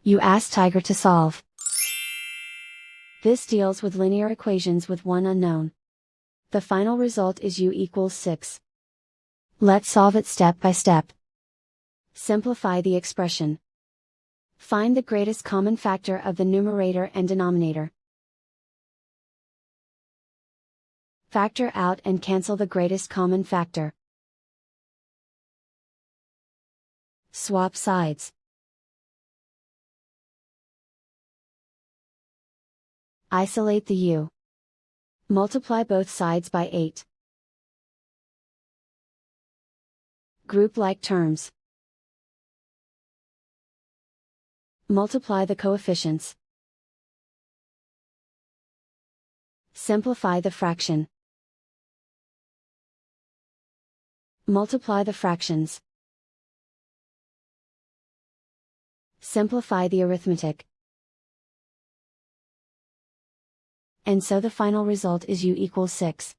You ask Tiger to solve. This deals with linear equations with one unknown. The final result is u equals 6. Let's solve it step by step. Simplify the expression. Find the greatest common factor of the numerator and denominator. Factor out and cancel the greatest common factor. Swap sides. Isolate the u. Multiply both sides by 8. Group like terms. Multiply the coefficients. Simplify the fraction. Multiply the fractions. Simplify the arithmetic. And so the final result is u equals 6.